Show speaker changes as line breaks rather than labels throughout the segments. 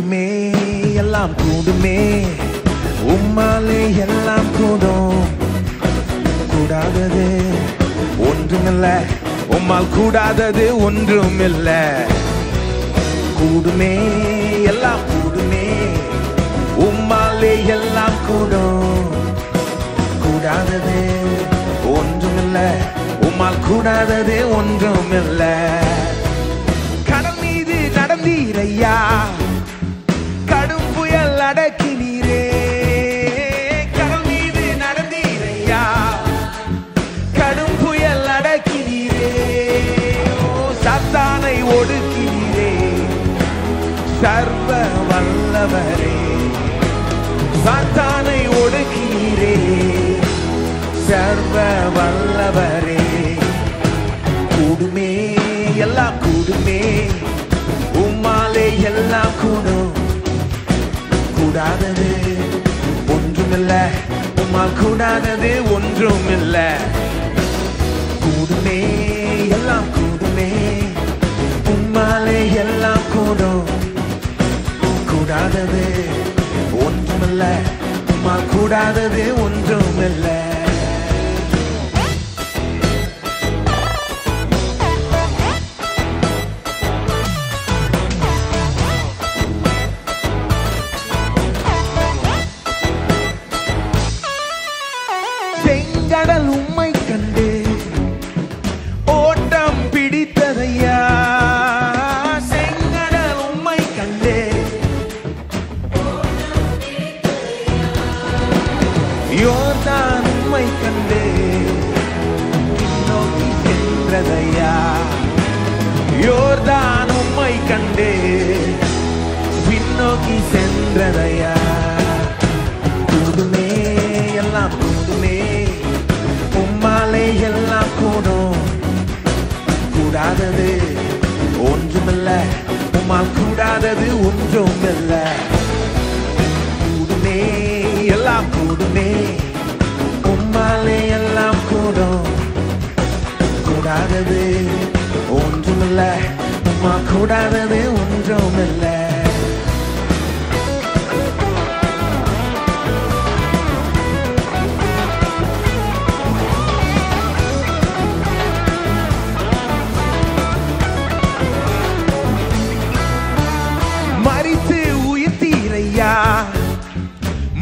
கூடுமே எல்லாம் கூடுமே உம்மாலே எல்லாம் கூடும் கூடாதது ஒன்றுமில்ல உம்மால் கூடாதது ஒன்றுமில்ல கூடுமே எல்லாம் கூடுமே உம்மாலே எல்லாம் கூடும் கூடாதது ஒன்றுமில்ல உம்மால் கூடாதது ஒன்றுமில்ல கடல் மீது நடந்தீரையா கடும் புயல் அடக்கினீரே கடல் மீது நடந்தீரையா கடும் புயல் அடக்கினீரே சாத்தானை ஒடுக்கினீரே சர்வ வல்லவரே சாத்தானை ஒடுக்கினீரே சர்வ வல்லவரே கூடுமே எல்லாம் கூடுமே உம்மாலே எல்லாம் கூடும் கூடாதது ஒன்றுமில்ல உம்மால் கூடாதது ஒன்றுமில்ல கூடுமே எல்லாம் கூடுமே உம்மாலே எல்லாம் கூடும் கூடாதது ஒன்றுமில்ல உம்மால் கூடாதது ஒன்றுமில்ல செங்கடல் உம்மை கண்டு ஓட்டம் பிடித்ததையா செங்கடல் உம்மை கண்டு யோர்தான் உம்மை கண்டு பின்னோக்கி சென்றதையா யோர்தான் உம்மை கண்டு பின்னோக்கி சென்றதையா கூடுமே எல்லாம் கூடுமே உம்மாலே எல்லாம் கூடும் கூடாதது ஒன்றுமில்ல உம்மால் கூடாதது ஒன்றுமில்ல கூடுமே எல்லாம் கூடுமே உம்மாலே எல்லாம் கூடும் கூடாதது ஒன்றுமில்ல உம்மால் கூடாதது ஒன்றுமில்ல மரித்து உயிர்த்தீரையா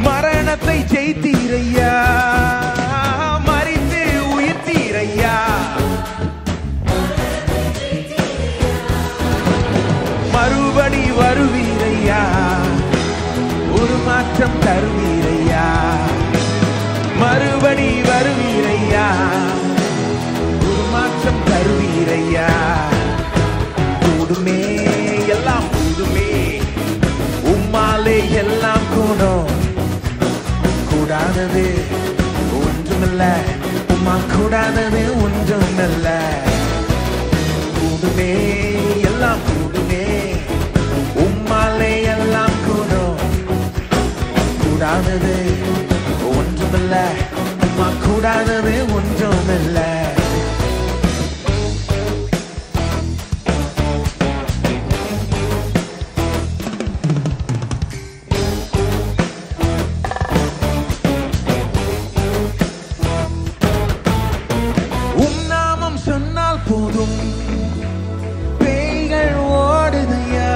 மரணத்தை ஜெயித்தீரையா மரித்து உயிர்த்தீரையா மறுபடி வருவீரையா ஒரு மாற்றம் தருவீரையா மறுபடி வருவீரையா ஒரு மாற்றம் தருவீரையா கூடுமே எல்லாம் கூடுமே உம்மாலே எல்லாம் கூடும் கூடாதது ஒன்றுமில்ல உம்மால் கூடாதது ஒன்றுமில்ல கூடுமே எல்லாம் கூடுமே உம்மாலே எல்லாம் கூடும் கூடாதது ஒன்றுமில்ல உம்மால் கூடாதது ஒன்றுமில்ல சொன்னால் போதும் பேய்கள் ஓடுதையா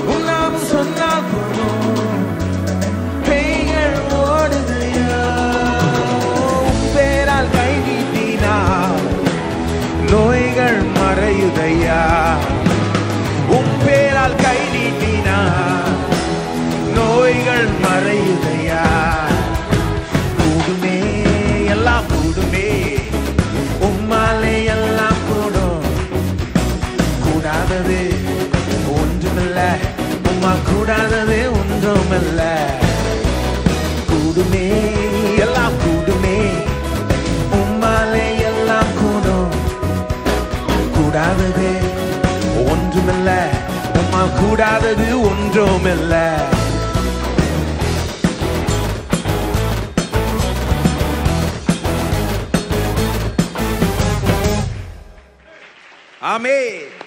உன்னாம் சொன்னால் போதும் பேய்கள் ஓடுதையா பேரால் கை நீட்டினால் நோய்கள் மறையுதையா உம் பேரால் கை நீட்டினால் நோய்கள் மறையுதையா கூடுமே எல்லாம் கூடுமே உம்மாலே எல்லாம் கூடும் கூடாதது ஒன்றுமில்ல உம்மால் கூடாதது ஒன்றுமில்ல கூடுமே எல்லாம் கூடுமே உம்மாலே எல்லாம் கூடும் கூடாதது ஒன்றுமில்ல உம்மால் கூடாதது ஒன்றுமில்ல Amém.